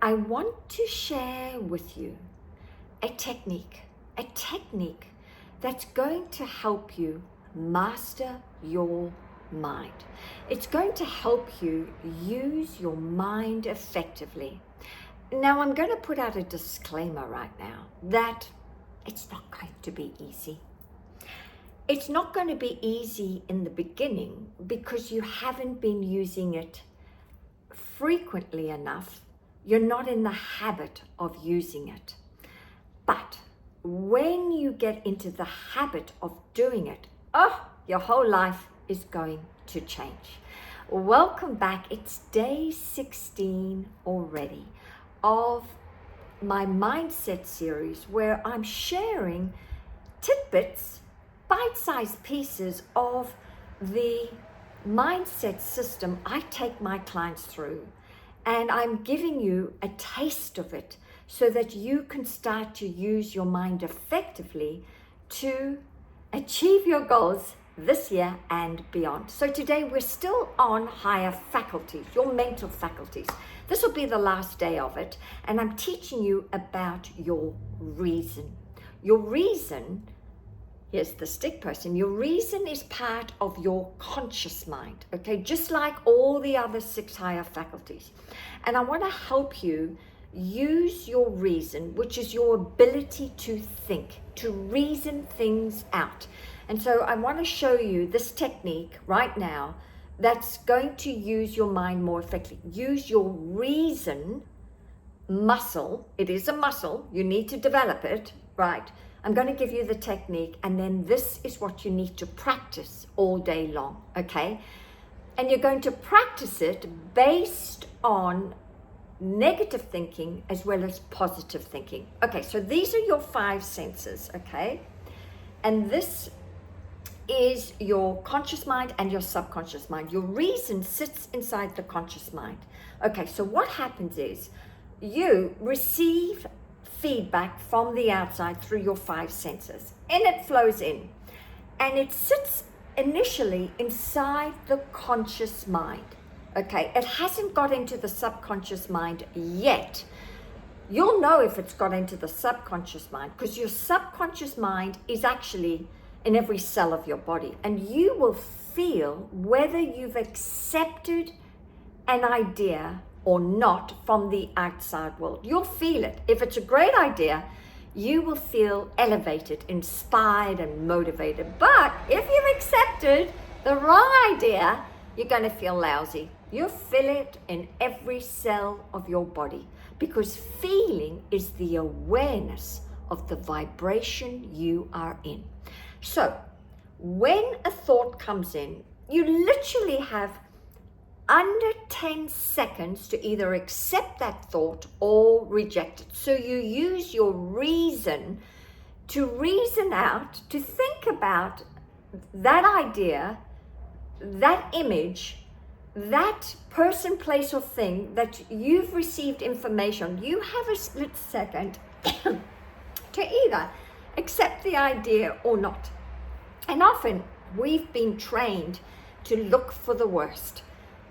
I want to share with you a technique that's going to help you master your mind. It's going to help you use your mind effectively. Now, I'm going to put out a disclaimer right now that it's not going to be easy. It's not going to be easy in the beginning because you haven't been using it frequently enough. You're not in the habit of using it. But when you get into the habit of doing it, your whole life is going to change. Welcome back. It's day 16 already of my mindset series where I'm sharing tidbits, bite-sized pieces of the mindset system I take my clients through. And I'm giving you a taste of it so that you can start to use your mind effectively to achieve your goals this year and beyond. So today we're still on higher faculties, your mental faculties. This will be the last day of it. And I'm teaching you about your reason. Your reason, here's the stick person, your reason is part of your conscious mind, okay? Just like all the other 6 higher faculties. And I want to help you use your reason, which is your ability to think, to reason things out. And so I want to show you this technique right now that's going to use your mind more effectively. Use your reason muscle. It is a muscle. You need to develop it, right? I'm going to give you the technique, and then this is what you need to practice all day long, okay? And you're going to practice it based on negative thinking as well as positive thinking. Okay, so these are your 5 senses, okay? And this is your conscious mind and your subconscious mind. Your reason sits inside the conscious mind. Okay, so what happens is you receive feedback from the outside through your 5 senses, and it flows in, and it sits initially inside the conscious mind. Okay, it hasn't got into the subconscious mind yet. You'll know if it's got into the subconscious mind because your subconscious mind is actually in every cell of your body, and you will feel whether you've accepted an idea or not from the outside world. You'll feel it. If it's a great idea, you will feel elevated, inspired, and motivated. But if you've accepted the wrong idea, you're going to feel lousy. You feel it in every cell of your body because feeling is the awareness of the vibration you are in. So when a thought comes in, you literally have under 10 seconds to either accept that thought or reject it. So you use your reason to reason out, to think about that idea, that image, that person, place, or thing that you've received information. You have a split second to either accept the idea or not. And often we've been trained to look for the worst,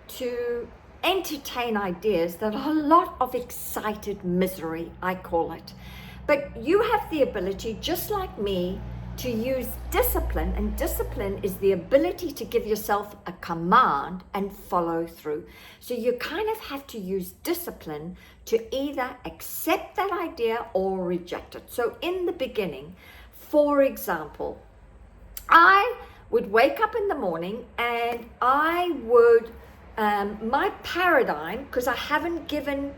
to entertain ideas that are a lot of excited misery, I call it. But you have the ability, just like me, to use discipline, and discipline is the ability to give yourself a command and follow through. So you kind of have to use discipline to either accept that idea or reject it. So in the beginning, for example, I would wake up in the morning and I would, my paradigm, because I haven't given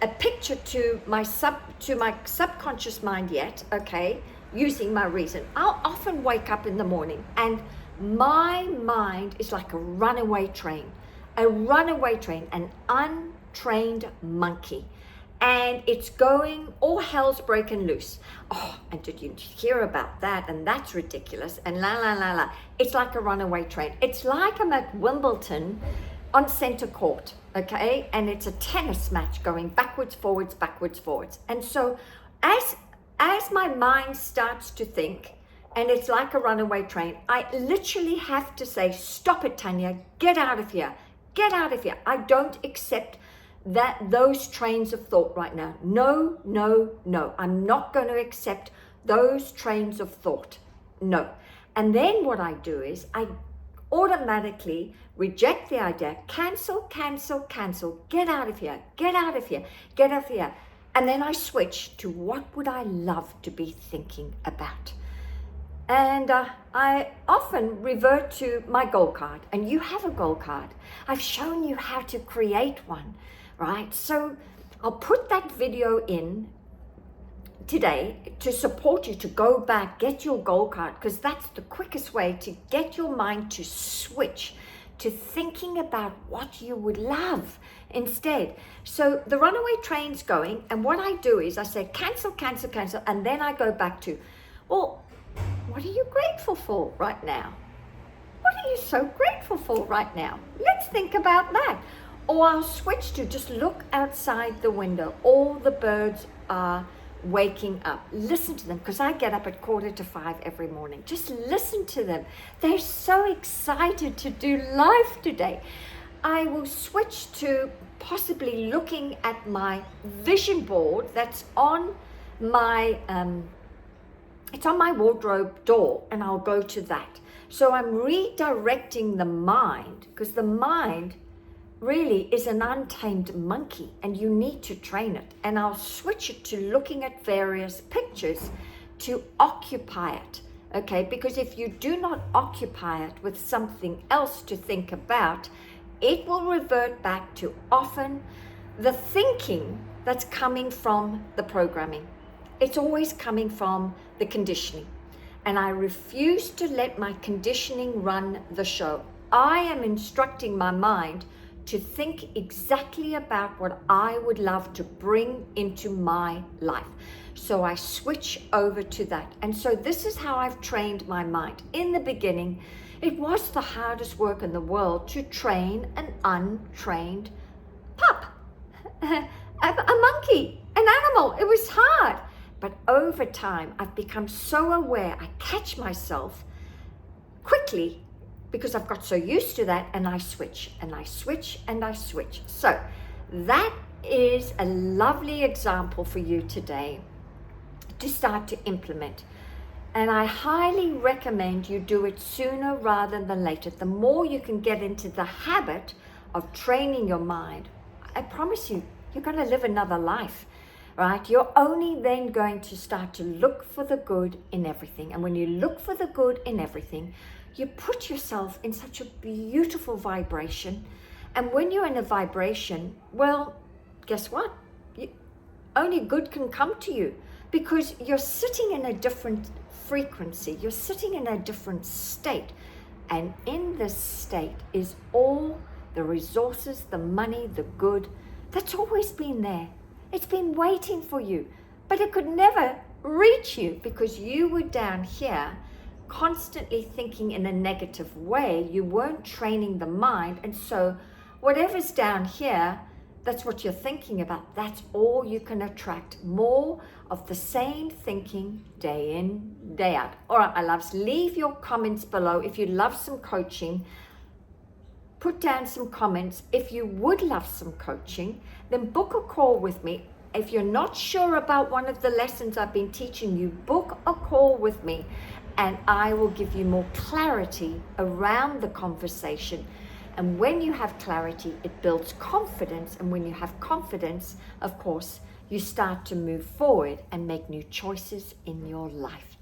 a picture to my subconscious mind yet, okay, using my reason. I'll often wake up in the morning and my mind is like a runaway train, an untrained monkey. And it's going, all hell's breaking loose. Oh, and did you hear about that? And that's ridiculous. And la, la, la, la. It's like a runaway train. It's like I'm at Wimbledon on center court, okay? And it's a tennis match going backwards, forwards, backwards, forwards. And so as my mind starts to think, and it's like a runaway train, I literally have to say, stop it, Tanya, get out of here. Get out of here. I don't accept those trains of thought right now. No, no, no. I'm not going to accept those trains of thought. No. And then what I do is I automatically reject the idea, cancel, cancel, cancel, get out of here, get out of here, get out of here. And then I switch to what would I love to be thinking about. And I often revert to my goal card, and you have a goal card. I've shown you how to create one, right? So I'll put that video in today to support you to go back, get your goal card, because that's the quickest way to get your mind to switch to thinking about what you would love instead. So the runaway train's going, and what I do is I say cancel, cancel, cancel, and then I go back to, well, what are you grateful for right now? What are you so grateful for right now? Let's think about that. Or I'll switch to just look outside the window. All the birds are waking up. Listen to them, because I get up at 4:45 every morning. Just listen to them. They're so excited to do life today. I will switch to possibly looking at my vision board that's on my it's on my wardrobe door, and I'll go to that. So I'm redirecting the mind, because the mind really is an untamed monkey and you need to train it. And I'll switch it to looking at various pictures to occupy it. Okay, because if you do not occupy it with something else to think about, it will revert back to often the thinking that's coming from the programming. It's always coming from the conditioning. And I refuse to let my conditioning run the show. I am instructing my mind to think exactly about what I would love to bring into my life. So I switch over to that. And so this is how I've trained my mind. In the beginning, it was the hardest work in the world to train an untrained pup, a monkey, an animal. It was hard. But over time, I've become so aware, I catch myself quickly because I've got so used to that, and I switch, and I switch, and I switch. So that is a lovely example for you today to start to implement. And I highly recommend you do it sooner rather than later. The more you can get into the habit of training your mind, I promise you, you're going to live another life. Right? You're only then going to start to look for the good in everything. And when you look for the good in everything, you put yourself in such a beautiful vibration. And when you're in a vibration, well, guess what? Only good can come to you, because you're sitting in a different frequency. You're sitting in a different state. And in this state is all the resources, the money, the good that's always been there. It's been waiting for you, but it could never reach you because you were down here constantly thinking in a negative way. You weren't training the mind. And so whatever's down here, that's what you're thinking about. That's all you can attract. More of the same thinking day in, day out. All right, my loves, leave your comments below. If you love some coaching, put down some comments. If you would love some coaching, then book a call with me. If you're not sure about one of the lessons I've been teaching you, book a call with me and I will give you more clarity around the conversation. And when you have clarity, it builds confidence. And when you have confidence, of course, you start to move forward and make new choices in your life.